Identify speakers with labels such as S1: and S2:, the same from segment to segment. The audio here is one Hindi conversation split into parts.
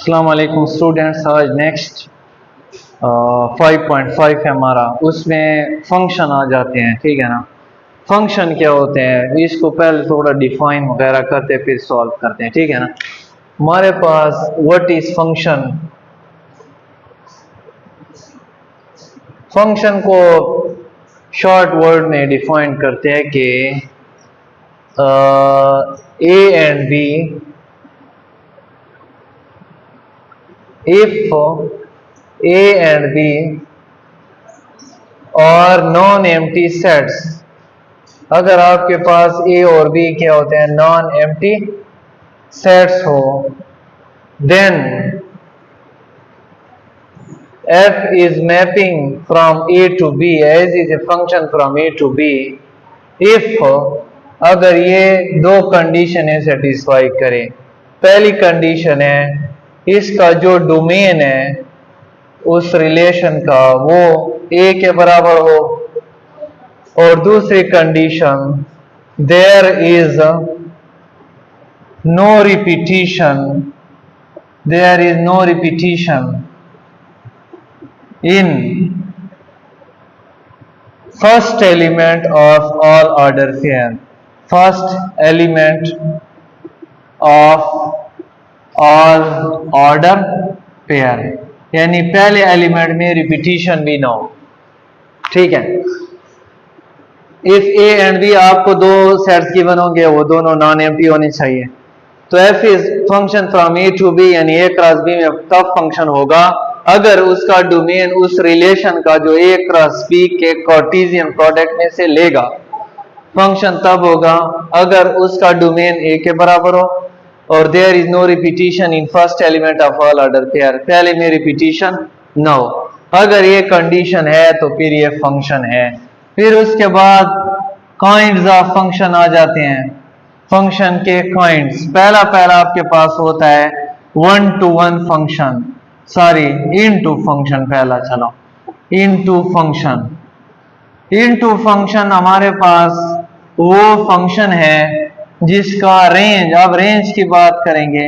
S1: अस्सलाम वालेकुम स्टूडेंट्स। आज नेक्स्ट 5.5 है हमारा, उसमें फंक्शन आ जाते हैं। ठीक है ना। फंक्शन क्या होते हैं इसको पहले थोड़ा डिफाइन वगैरह करते फिर सॉल्व करते हैं। ठीक है ना। हमारे पास व्हाट इज फंक्शन। फंक्शन को शॉर्ट वर्ड में डिफाइन करते हैं कि A and B if A and B और नॉन एम्प्टी सेट्स, अगर आपके पास A और B क्या होते हैं नॉन एम्प्टी सेट्स हो, then F is mapping from A to B as is a function from A to B if अगर ये दो कंडीशन है सेटिस्फाई करें। पहली कंडीशन है इसका जो डोमेन है उस रिलेशन का वो A के बराबर हो, और दूसरी condition there is no repetition in first element of all order pair. First element of all order pair यानी पहले एलिमेंट में रिपीटिशन भी ना हो। ठीक है। इफ ए एंड बी आपको दो सेट्स गिवन होंगे वो दोनों नॉन एम्प्टी होने चाहिए। तो F is function from A to B यानी ए क्रॉस बी में तब फंक्शन होगा अगर उसका डोमेन उस रिलेशन का जो ए क्रॉस बी के कार्टेशियन प्रोडक्ट में से लेगा। फंक्शन तब होगा अगर उसका डोमेन ए के बराबर हो और there is no repetition in first element of all order pair, पहले में रिपीटिशन ना हो। अगर ये कंडीशन है तो फिर ये फंक्शन है। फिर उसके बाद काइंड्स ऑफ फंक्शन आ जाते हैं। फंक्शन के काइंड्स, पहला आपके पास होता है one to one function, sorry into function. पहला चलो इनटू फंक्शन। इनटू फंक्शन हमारे पास वो फंक्शन है जिसका रेंज, अब रेंज की बात करेंगे,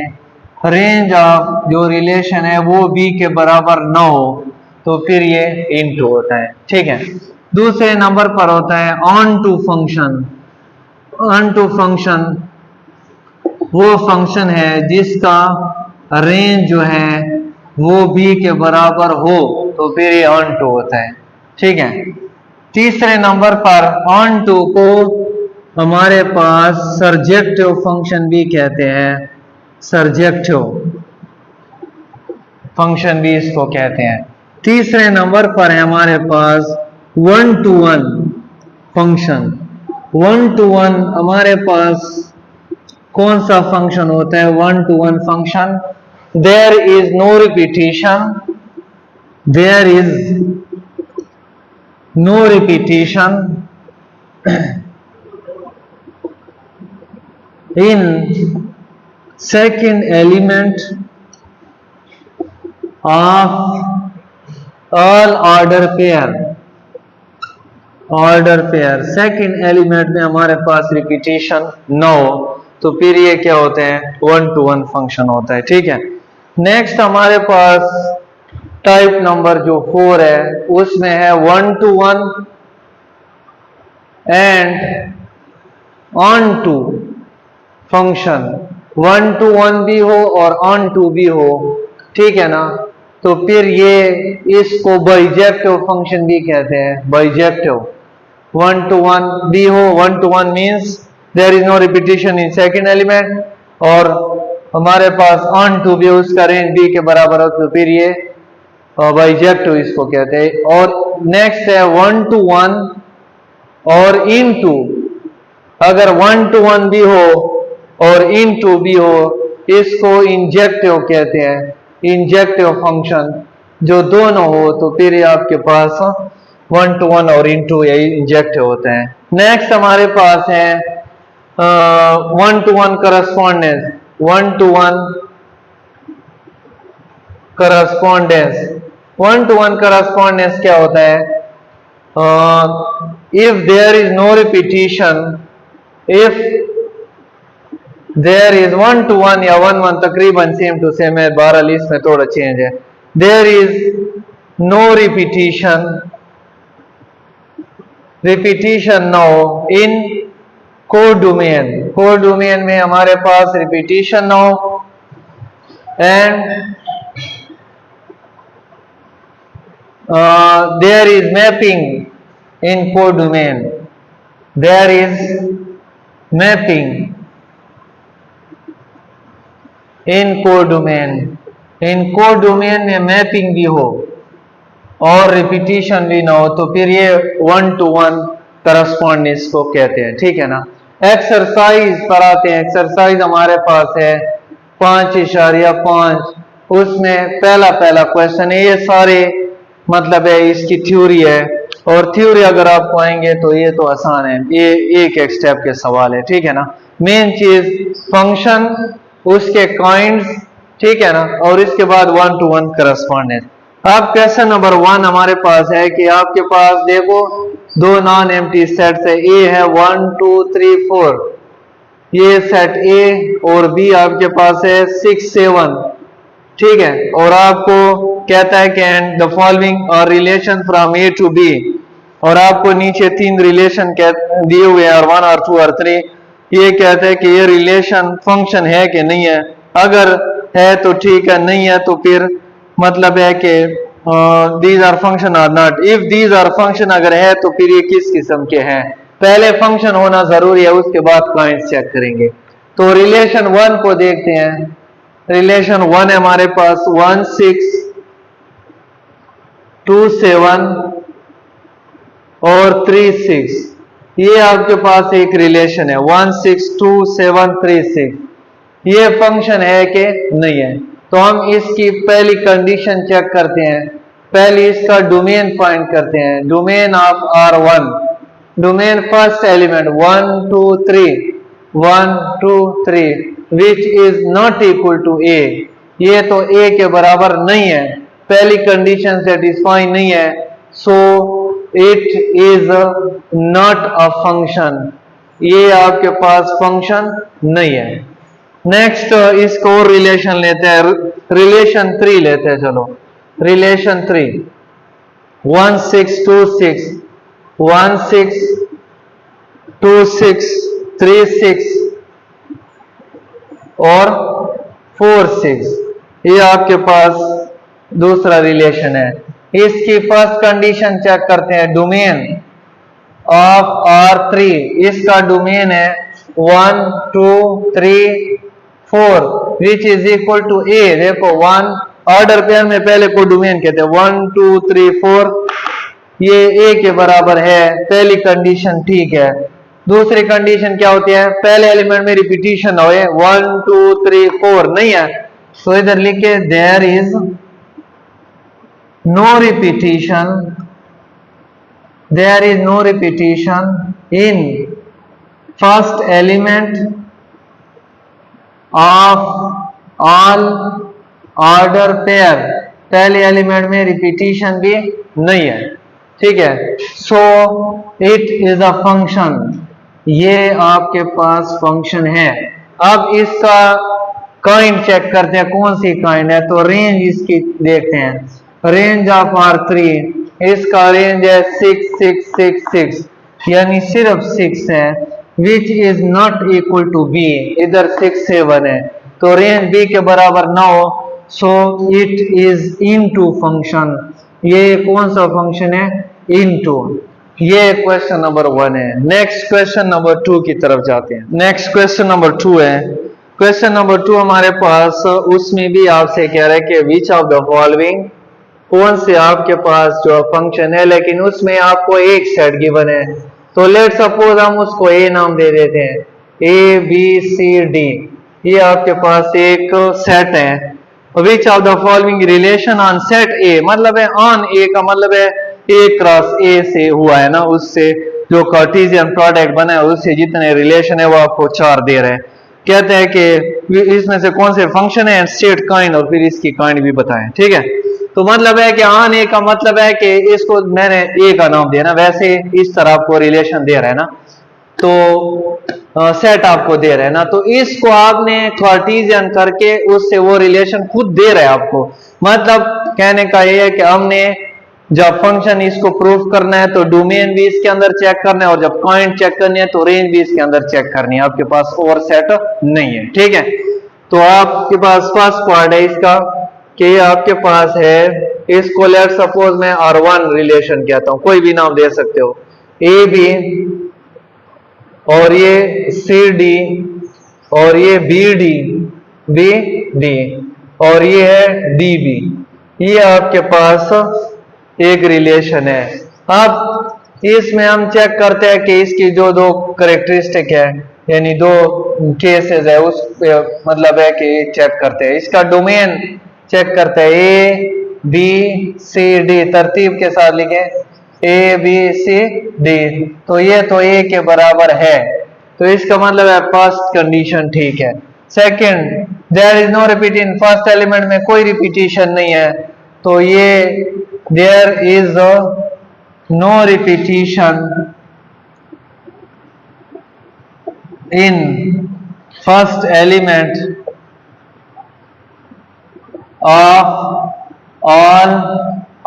S1: रेंज ऑफ जो रिलेशन है वो बी के बराबर ना हो तो फिर ये इनटू होता है। ठीक है। दूसरे नंबर पर होता है onto function. Onto function वो फंक्शन है जिसका रेंज जो है वो बी के बराबर हो तो फिर ये ऑन टू होता है। ठीक है। तीसरे नंबर पर ऑन टू को हमारे पास सर्जेक्टिव फंक्शन भी कहते हैं। सर्जेक्टिव फंक्शन भी इसको कहते हैं। तीसरे नंबर पर है हमारे पास one to one function. One to one हमारे पास कौन सा फंक्शन होता है one to one function. There is no repetition, there is no repetition in second element of all order pair। Order pair second element में हमारे पास रिपीटिशन न हो तो फिर ये क्या होते हैं वन टू वन फंक्शन होता है। ठीक है। नेक्स्ट हमारे पास टाइप नंबर जो 4 है उसमें है one to one and onto function. One to one भी हो और ऑन टू भी हो। ठीक है ना। तो फिर ये इसको बाइजेक्टिव फंक्शन भी कहते हैं। बाइजेक्टिव वन टू वन भी हो, one to one means there is no repetition in second element, और हमारे पास ऑन टू भी उसका रेंज बी के बराबर हो तो फिर ये बाइजेक्टिव इसको कहते हैं। और नेक्स्ट है वन टू वन और इन टू। अगर वन टू वन भी हो और इन टू भी हो इसको इंजेक्टिव कहते हैं। इंजेक्टिव फंक्शन जो दोनों हो तो फिर आपके पास वन टू वन और इन टू यही इंजेक्टिव होते हैं। नेक्स्ट हमारे पास है one to one correspondence. One to one correspondence, one to one correspondence क्या होता है। If there is no repetition, if there is 1 to 1 या 1 1 तकरीबन सेम टू सेम है, बहरहाल इसमें थोड़ा चेंज है। There is no repetition, repetition no in codomain, codomain में हमारे पास repetition no, and there is mapping in codomain, there is mapping in codomain, in codomain में मैपिंग भी हो और रिपीटिशन भी ना हो तो फिर ये 1 to 1 करस्पॉन्डेंस को कहते हैं, ठीक है ना। एक्सरसाइज पर आते हैं। एक्सरसाइज हमारे पास है 5.5, उसमें पहला क्वेश्चन है, ये सारे मतलब है इसकी थ्योरी है, और थ्योरी अगर आप पाएंगे तो ये तो आसान है, ये एक स्टेप के सवाल है, ठीक है ना। मेन चीज फंक्शन, उसके काइंड्स, ठीक है ना, और इसके बाद 1 to 1 करस्पॉन्डेंस। अब क्वेश्चन नंबर 1 हमारे पास है कि आपके पास देखो दो नॉन एम्प्टी सेट्स है, ए है 1 2 3 4, ये सेट ए और बी आपके पास है 6 7, ठीक है, और आपको कहता है कि एंड द फॉलोइंग और relation from A to B, और आपको नीचे 3 रिलेशन दिए हुए हैं और 1 और 2 और 3, ये कहता है कि ये रिलेशन फंक्शन है कि नहीं है, अगर है तो ठीक है, नहीं है तो फिर मतलब है कि these are function are not, if these are function अगर है तो फिर ये किस किस्म के हैं, पहले फंक्शन होना जरूरी है, उसके बाद काइंड्स चेक करेंगे। तो रिलेशन 1 को देखते हैं। रिलेशन 1 है हमारे पास 1 6 2 7 और 3 6, ये आपके पास एक रिलेशन है 1 6 2 7 3 6, ये फंक्शन है कि नहीं है। तो हम इसकी पहली कंडीशन चेक करते हैं, पहले इसका डोमेन फाइंड करते हैं, domain of R1, domain first element 1 2 3 1 2 3 which is not equal to A, ये तो ए के बराबर नहीं है, पहली कंडीशन सेटिस्फाई नहीं है, so it is not a function, ये आपके पास फंक्शन नहीं है। नेक्स्ट इसको रिलेशन लेते हैं, रिलेशन 3 लेते हैं, चलो रिलेशन 3 1 6 2 6 1 6 2 6 3 6 और 4 6, ये आपके पास दूसरा रिलेशन है। इसकी फर्स्ट कंडीशन चेक करते हैं, डोमेन ऑफ R3, इसका डोमेन है 1 2 3 4 विच इज इक्वल टू ए, देखो 1 ऑर्डर पेयर में पहले को डोमेन कहते हैं 1 2 3 4, ये ए के बराबर है, पहली कंडीशन ठीक है। दूसरी कंडीशन क्या होती है, पहले एलिमेंट में रिपीटिशन हो 1 2 3 4 नहीं है, तो इधर लिखे there is no repetition, there is no repetition in first element of all order pair, पहले एलिमेंट में रिपीटिशन भी नहीं है, ठीक है। So it is a function, ये आपके पास फंक्शन है। अब इसका काइंड चेक करते हैं, कौन सी काइंड है, तो रेंज इसकी देखते हैं, रेंज ऑफ R3, इसका रेंज है 6 6 6 6, यानी सिर्फ 6 है, which is not equal to B, इधर 6 7 है, तो रेंज बी के बराबर ना हो, सो इट इज इनटू फंक्शन, ये कौन सा फंक्शन है, इनटू। ये क्वेश्चन नंबर 1 है। नेक्स्ट क्वेश्चन नंबर 2 की तरफ जाते हैं। नेक्स्ट क्वेश्चन नंबर 2 है, क्वेश्चन नंबर 2 हमारे पास, उसमें भी आपसे कह रहा है कि विच ऑफ द फॉलोइंग, कौन से आपके पास जो फंक्शन है, लेकिन उसमें आपको एक सेट गिवन है, तो लेट सपोज हम उसको ए नाम दे देते हैं, ए बी सी डी, ये आपके पास एक सेट है। Which of the following relation on set ए, मतलब है ऑन ए का मतलब है ए क्रॉस ए से हुआ है ना, उससे जो कार्टेशियन प्रोडक्ट बना है उससे जितने रिलेशन है वो आपको 4 दे रहे हैं। कहते हैं कि इसमें से कौन से फंक्शन है, स्टेट काइंड, और फिर इसकी काइंड भी बताएं, ठीक है। तो मतलब है कि ऑन ए का मतलब है कि इसको मैंने ए का नाम दिया ना, वैसे इस तरह आपको रिलेशन दे रहा है ना, तो सेट आपको दे रहा है ना, तो इसको आपने कार्टेशियन करके उससे वो रिलेशन खुद दे रहा है आपको। मतलब कहने का ये है कि हमने जब फंक्शन इसको प्रूफ करना है तो डोमेन भी इसके अंदर चेक करना है, और जब पॉइंट चेक करनी है तो रेंज भी इसके अंदर चेक करनी है। आपके पास और सेट नहीं है, ठीक है। तो आपके पास फर्स्ट पार्ट है इसका कि आपके पास है, इसको लेट सपोज मैं R1 रिलेशन कहता हूं, कोई भी नाम दे सकते हो, ए बी और ये सी डी और ये बी डी और ये है डी बी, ये आपके पास एक रिलेशन है। अब इसमें हम चेक करते हैं कि इसकी जो दो करेक्टरिस्टिक है, यानी दो केसेस है, उस मतलब है कि चेक करते हैं इसका डोमेन, चेक करते हैं ए बी सी डी, तरतीब के साथ लिखे ए बी सी डी, तो ये तो ए के बराबर है, तो इसका मतलब है फर्स्ट कंडीशन ठीक है। Second, there is no repeat in first element में कोई रिपीटिशन नहीं है, तो ये there is no repetition in first element of all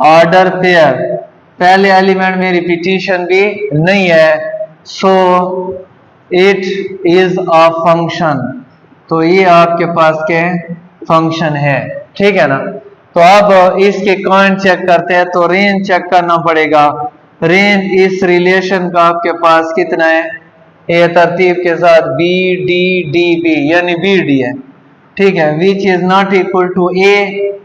S1: order pair, पहले एलिमेंट में रिपीटिशन भी नहीं है, so it is a function, तो ये आपके पास के फंक्शन है, ठीक है ना। तो अब इसके पॉइंट चेक करते हैं, तो रेंज चेक करना पड़ेगा। रेंज इस रिलेशन का आपके पास कितना है, ए तरतीब के साथ बी डी डी बी, यानी बी डी है, ठीक है, which is not equal to A,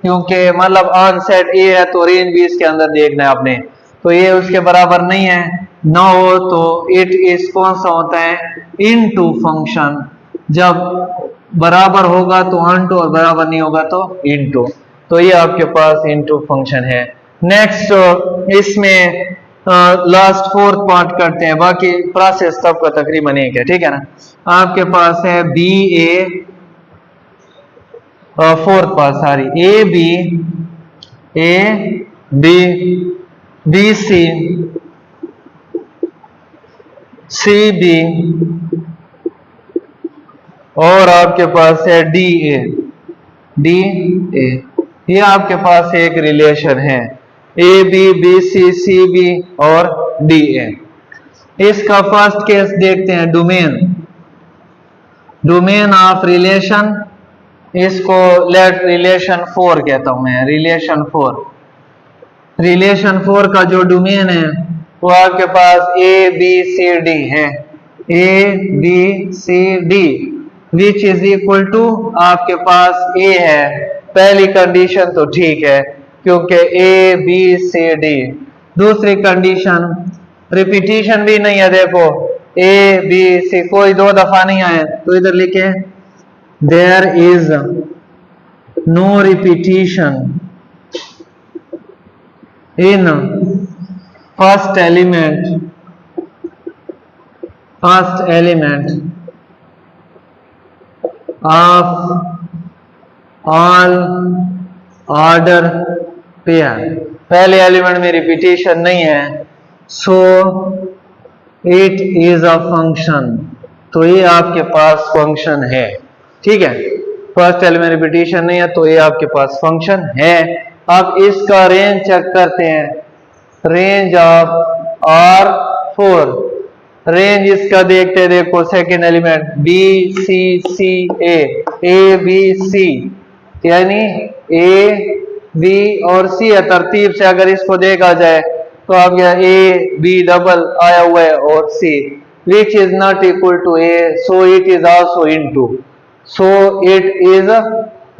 S1: क्योंकि मतलब ऑन सेट ए है तो रेंज भी इसके अंदर देखना है आपने, तो ये उसके बराबर नहीं है, ना हो तो इट इज कौन सा होता है, इनटू फंक्शन, जब बराबर होगा तो ऑन टू और बराबर नहीं होगा तो इनटू, तो ये आपके पास इनटू फंक्शन है। नेक्स्ट इसमें लास्ट फोर्थ पार्ट करते हैं, बाकी प्रोसेस सबका तकरीबन एक है, ठीक है ना। आपके पास है B A, fourth part sorry, A B C B और आपके पास है डी ए, ये आपके पास एक रिलेशन है, ए बी सी बी और डी ए। इसका फर्स्ट केस देखते हैं, डोमेन ऑफ रिलेशन, इसको लेट रिलेशन 4 कहता हूं मैं, रिलेशन 4 का जो डोमेन है वो आपके पास ए बी सी डी है, A B C D which is equal to आपके पास ए है, पहली कंडीशन तो ठीक है क्योंकि ए बी सी डी। दूसरी कंडीशन, रिपीटिशन भी नहीं है, देखो ए बी सी कोई दो दफा नहीं आए, तो इधर लिखे there is no repetition in first element of all order pair, पहले एलिमेंट में रिपीटिशन नहीं है, so it is a function, तो ये आपके पास फंक्शन है, ठीक है। फर्स्ट एलिमेंट रिपीटिशन नहीं है तो ये आपके पास फंक्शन है। अब इसका रेंज चेक करते हैं, रेंज ऑफ R4, रेंज इसका देखते हैं, देखो second element B C A B C, यानी ए बी और सी है, तरतीब से अगर इसको देखा जाए तो आप यहाँ ए बी डबल आया हुआ है और C, which is not equal to A, so it is also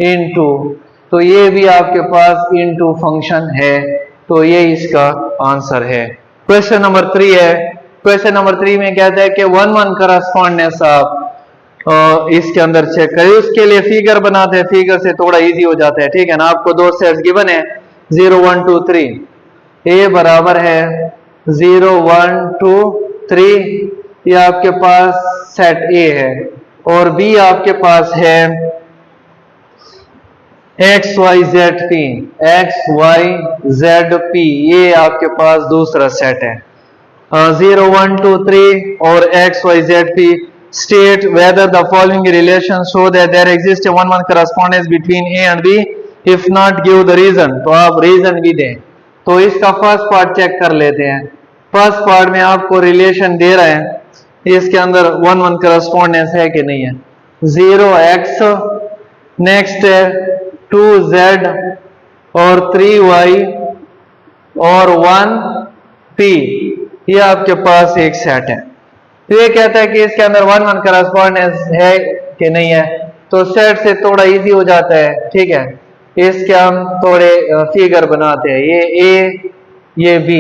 S1: into, तो ये भी आपके पास इनटू फंक्शन है, तो ये इसका आंसर है। क्वेश्चन नंबर 3 है, क्वेश्चन नंबर 3 में कहता है कि 1-1 करस्पॉन्डेंस आप इसके अंदर चेक करें, उसके लिए फिगर बनाते हैं, फिगर से थोड़ा इजी हो जाता है, ठीक है ना। आपको दो सेट्स गिवन है 0 1 2 3, ए बराबर है 0 1 2 3, ये आपके पास सेट ए है, और बी आपके पास है एक्स वाई जेड पी, ये आपके पास दूसरा सेट है। 0 1 2 3 और x y z p state whether the following relations show that there exists a one correspondence between a and b, if not give the reason। तो आप रीजन भी दें। तो इसका फर्स्ट पार्ट चेक कर लेते हैं। फर्स्ट पार्ट में आपको रिलेशन दे रहे हैं, इसके अंदर वन करस्पॉन्डेंस है कि नहीं है। 0x, नेक्स्ट है 2z और 3y और 1p, ये आपके पास एक सेट है। तो ये कहता है कि इसके अंदर वन करस्पॉन्डेंस है कि नहीं है। तो सेट से थोड़ा इजी हो जाता है, ठीक है। इसके हम थोड़े फिगर बनाते हैं। ये a, ये b,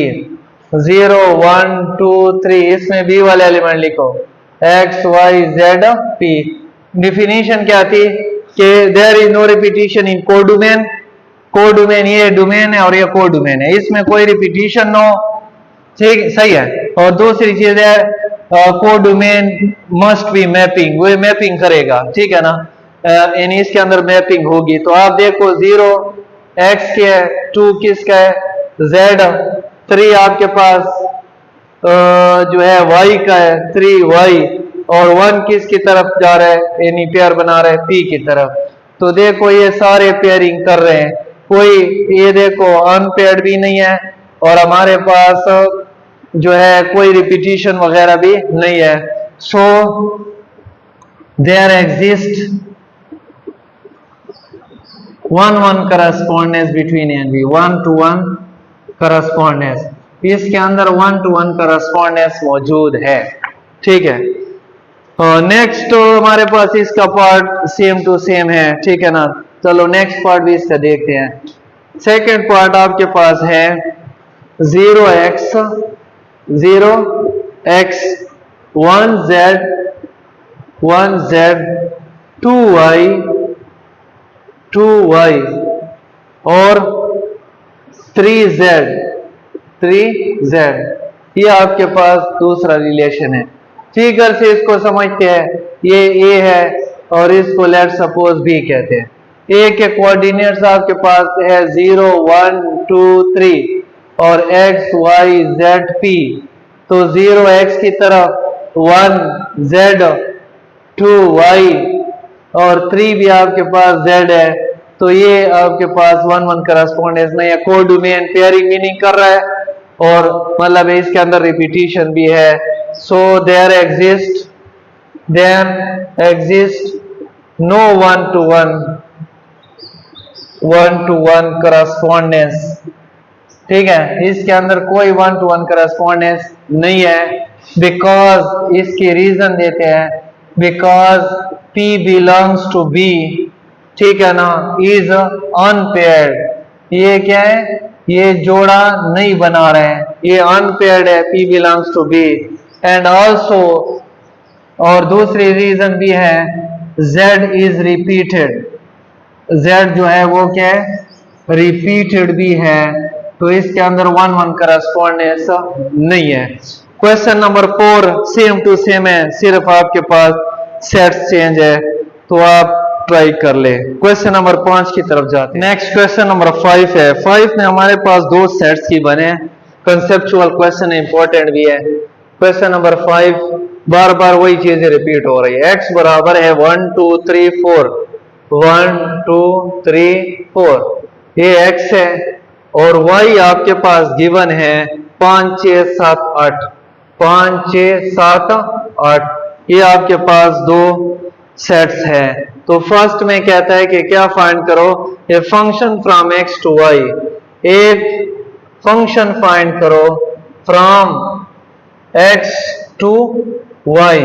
S1: 0 1 2 3, इसमें b वाले एलिमेंट लिखो x y z p। Definition क्या थी कि there is no repetition in codomain. Codomain ये डोमेन है और ये कोडोमेन है, इसमें कोई रिपीटिशन ना हो, ठीक सही है। और दूसरी चीज है कोडोमेन मस्ट बी मैपिंग, वो मैपिंग करेगा, ठीक है ना। यानी इसके अंदर मैपिंग होगी। तो आप देखो 0 x के है, 2 किसका है z, 3 आपके पास जो है y का है 3y, और 1 किसकी तरफ जा रहा है, यानी पेयर बना रहा है p की तरफ। तो देखो ये सारे पेयरिंग कर रहे हैं, कोई ये देखो अनपेयर्ड भी नहीं है और हमारे पास जो है कोई रिपीटिशन वगैरह भी नहीं है। So there exist one correspondence between A and B, 1 to 1 correspondence. इसके अंदर 1 to 1 करस्पॉन्डेंस मौजूद है, ठीक है। नेक्स्ट तो हमारे पास इसका पार्ट सेम टू सेम है, ठीक है ना। चलो नेक्स्ट पार्ट भी इसका देखते हैं। सेकेंड पार्ट आपके पास है 0x 1z 2y और 3z, ये आपके पास दूसरा रिलेशन है। फिगर से इसको समझते हैं, ये a है और इसको लेट सपोज b कहते हैं। a के कोऑर्डिनेट्स आपके पास है 0 1 2 3 और x y z p। तो 0x की तरफ 1 z 2 y और 3 भी आपके पास z है। तो ये आपके पास 1 1 करस्पॉन्डेंस नहीं है, कोडोमेन पेयरिंग भी नहीं कर रहा है और मतलब इसके अंदर रिपीटिशन भी है। So there exist no 1 to 1 correspondence, ठीक है। इसके अंदर कोई 1 to 1 करस्पॉन्डेंस नहीं है, बिकॉज इसकी रीजन देते हैं, because p belongs to b, ठीक है ना, इज अनपेयर्ड। ये क्या है, ये जोड़ा नहीं बना रहे हैं, ये अनपेयर्ड है, p belongs to b। And also, और दूसरी रीजन भी है, z इज रिपीटेड। z जो है वो क्या है, रिपीटेड भी है। तो इसके अंदर 1 1 करस्पॉन्डेंस नहीं है। Question number 4 same to same है, सिर्फ आपके पास सेट चेंज है। तो आप ट्राई कर ले। क्वेश्चन नंबर 5 की तरफ जाते हैं। नेक्स्ट क्वेश्चन नंबर 5 है। 5 में हमारे पास दो सेट्स की बने, कंसेप्चुअल क्वेश्चन इंपॉर्टेंट भी है। क्वेश्चन नंबर 5 बार बार वही चीजें रिपीट हो रही है। x बराबर है 1 2 3 4, 1 2 3 4, ये x है और y आपके पास गिवन है 5 6 7 8, 5 6 7 8, ये आपके पास दो सेट्स है। तो फर्स्ट में कहता है कि क्या फाइंड करो, a function from x to y, एक फंक्शन फाइंड करो from x to y,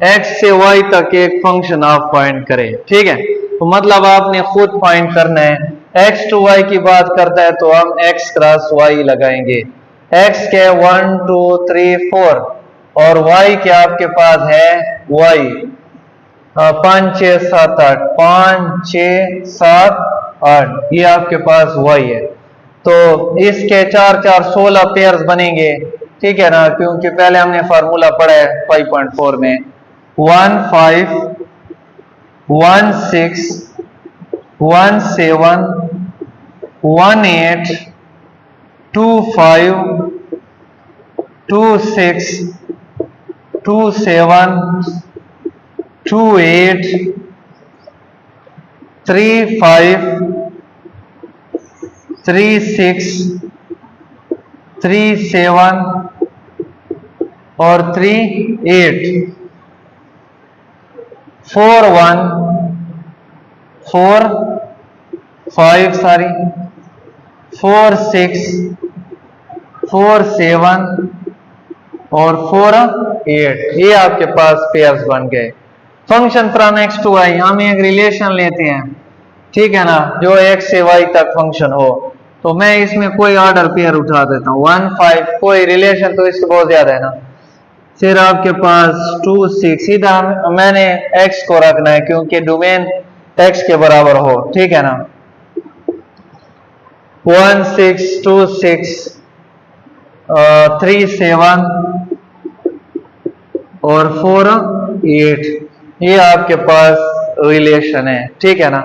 S1: x से y तक एक फंक्शन आप फाइंड करें, ठीक है। तो मतलब आपने खुद फाइंड करना है। x टू y की बात करता है तो हम x क्रॉस y लगाएंगे। x के 1 2 3 4 और y के आपके पास है y 5 6 7 8, 5 6 7 8, ये आपके पास y है। तो इसके 4 4 16 पेयर्स बनेंगे, ठीक है ना, क्योंकि पहले हमने फार्मूला पढ़ा है 5.4 में। 1 5 1 6 1 7 1 8 2 5 2 6 2 7 2 8 3 5 3 6 3 7 और 3 8 4 1 4 5 सॉरी 4 6 4 7 और 4 8 ये आपके पास पेयर्स बन गए। Function from x to y, हम एक रिलेशन लेते हैं, ठीक है ना, जो x से y तक फंक्शन हो। तो मैं इसमें कोई ऑर्डर पेयर उठा देता हूँ 1 5, कोई रिलेशन तो इससे बहुत ज्यादा है ना। फिर आपके पास 2 6, सीधा मैंने x को रखना है क्योंकि डोमेन x के बराबर हो, ठीक है ना। 1 6 2 6 3 7 और 4 8, ये आपके पास रिलेशन है, ठीक है ना।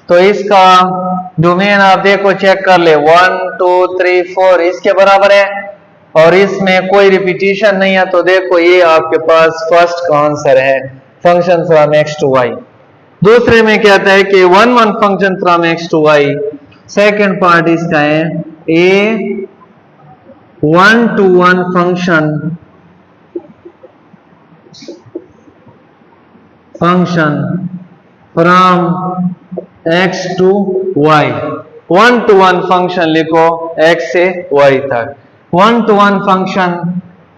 S1: तो इसका डोमेन आप देखो चेक कर ले, 1 2 3 4 इसके बराबर है और इसमें कोई रिपीटिशन नहीं है। तो देखो ये आपके पास फर्स्ट का आंसर है, function from x to y। दूसरे में कहता है कि 1 1 function from x to y, second part इसका है a 1 to 1 function from x to y। 1 to 1 function लिखो x से y तक। 1 to 1 फंक्शन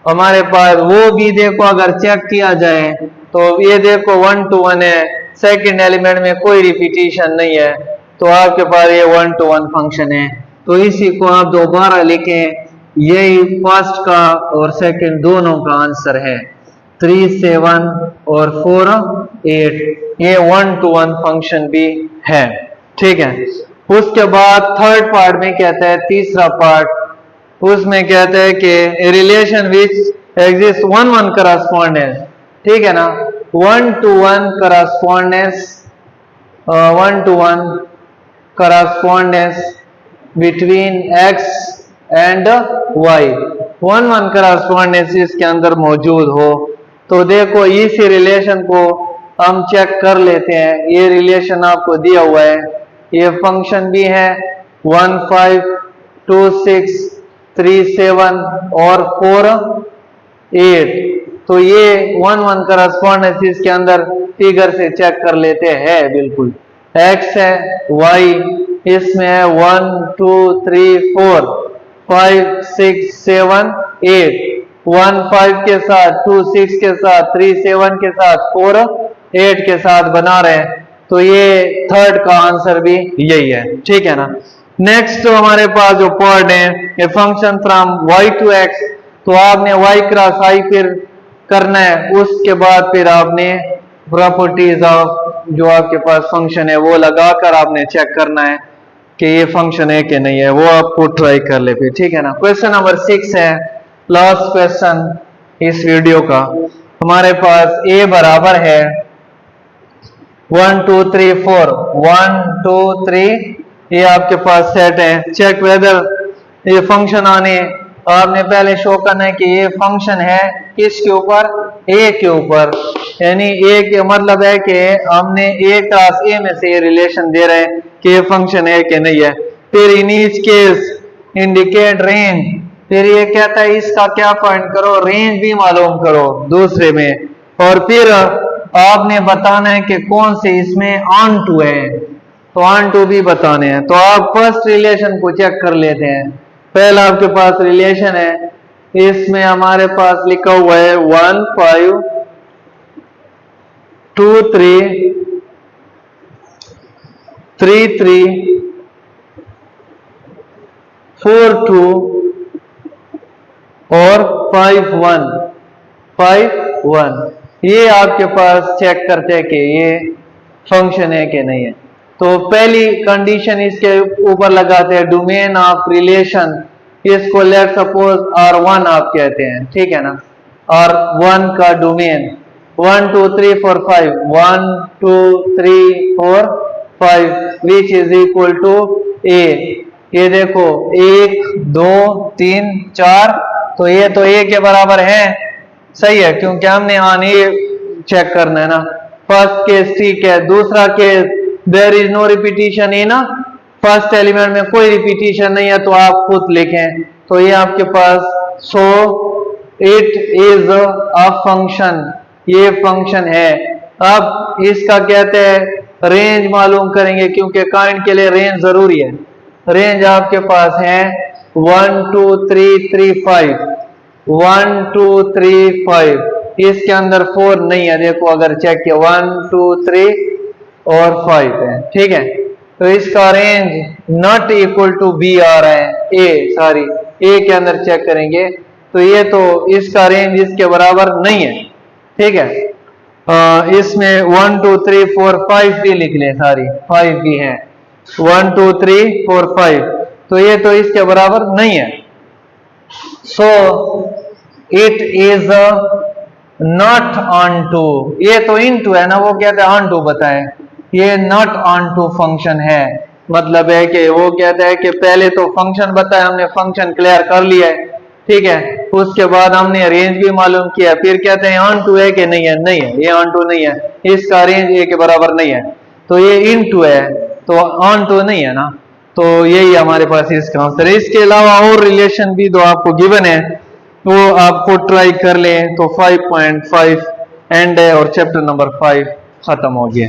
S1: हमारे पास वो भी देखो, अगर चेक किया जाए तो ये देखो 1 to 1 है, सेकंड एलिमेंट में कोई रिपीटिशन नहीं है, तो आपके पास ये 1 to 1 फंक्शन है। तो इसी को आप दोबारा लिखें, यही फर्स्ट का और सेकंड दोनों का आंसर है। 3 7 और 4 8, ये 1 to 1 फंक्शन भी है, ठीक है। उसके बाद थर्ड पार्ट में कहता है, तीसरा पार्ट, उसमें कहता है कि रिलेशन विच एग्जिस्ट 1 1 करस्पॉन्डेंस, ठीक है ना। 1 to 1 correspondence, 1 to 1 correspondence between x and y, 1 1 correspondence इसके अंदर मौजूद हो। तो देखो इसी रिलेशन को हम चेक कर लेते हैं। ये रिलेशन आपको दिया हुआ है, ये फंक्शन भी है 1 5 2 6 3 7 और 4 8। तो ये 1 1 करस्पॉन्डेंस इसके अंदर फिगर से चेक कर लेते हैं, बिल्कुल x है, y इसमें है 1 2 3 4 5 6 7 8, 1 5 के साथ 2 6 के साथ 3 7 के साथ 4 8 के साथ बना रहे हैं। तो ये थर्ड का आंसर भी यही है, ठीक है ना। नेक्स्ट तो हमारे पास जो पार्ट है, ये function from y to x, तो आपने y क्रॉस i फिर करना है, उसके बाद फिर आपने प्रॉपर्टीज ऑफ जो आपके पास फंक्शन है वो लगाकर आपने चेक करना है कि ये फंक्शन है कि नहीं है, वो आपको ट्राई कर ले फिर, ठीक है ना। क्वेश्चन नंबर 6 है, लास्ट क्वेश्चन इस वीडियो का। हमारे पास a बराबर है 1 2 3 4, 1 2 3, ये आपके पास सेट है। चेक वेदर ये फंक्शन आने, आपने पहले शो करना है कि ये फंक्शन है किसके ऊपर, a के ऊपर, यानी a के मतलब है कि हमने a क्रॉस a में से ये रिलेशन दे रहे हैं कि ये फंक्शन है कि नहीं है। फिर in each case indicate range, फिर ये कहता है इसका क्या फाइंड करो, रेंज भी मालूम करो दूसरे में, और फिर आपने बताना है कि कौन से इसमें ऑन टू है, तो ऑन टू भी बताने हैं। तो आप फर्स्ट रिलेशन को चेक कर लेते हैं। पहला आपके पास रिलेशन है, इसमें हमारे पास लिखा हुआ है 1 5 2 3 3 3 4 2 और 5 1 5 1। ये आपके पास चेक करते हैं कि ये फंक्शन है कि नहीं है। तो पहली कंडीशन इसके ऊपर लगाते हैं, डोमेन ऑफ रिलेशन, इसको लेट सपोज R1 आप कहते हैं, ठीक है ना। R1 का domain 1 2 3 4 5, 1 2 3 4 5 which is equal to A। ये देखो 1 2 3 4 तो ये तो ए के बराबर है, सही है, क्योंकि हमने ऑन ए चेक करना है ना। फर्स्ट केस ठीक है। दूसरा case there is no repetition A ना, फर्स्ट एलिमेंट में कोई रिपीटिशन नहीं है, तो आप खुद लिखें। तो ये आपके पास so it is a function, ये फंक्शन है। अब इसका कहते हैं रेंज मालूम करेंगे, क्योंकि काइंड के लिए रेंज जरूरी है। रेंज आपके पास है 1 2 3 3 5, 1 2 3 5, इसके अंदर 4 नहीं है, देखो अगर चेक किया 1 2 3 और 5 है, ठीक है। तो इसका range not equal to B आ रहा है, ए के अंदर चेक करेंगे तो ये तो इसका रेंज इसके बराबर नहीं है, ठीक है। इसमें 1 2 3 4 5 भी लिख ले, 5 भी है, 1 2 3 4 5, तो ये तो इसके बराबर नहीं है। So it is not onto, ये तो इनटू है ना, वो कहते हैं ऑन टू बताएं, ये नॉट ऑन टू फंक्शन है। मतलब है कि वो कहता है कि पहले तो फंक्शन बताया, हमने फंक्शन क्लियर कर लिया है, ठीक है, उसके बाद हमने रेंज भी मालूम किया, फिर कहते हैं ऑन टू है कि नहीं है, नहीं है, ये ऑन टू नहीं है, इसका रेंज ए के बराबर नहीं है, तो ये इन टू है, तो ऑन टू नहीं है ना। तो यही हमारे पास इसका आंसर है। इसके अलावा और रिलेशन भी तो आपको गिवन है, वो आपको ट्राई कर लें। तो 5.5 एंड है और चैप्टर नंबर 5 खत्म हो गया।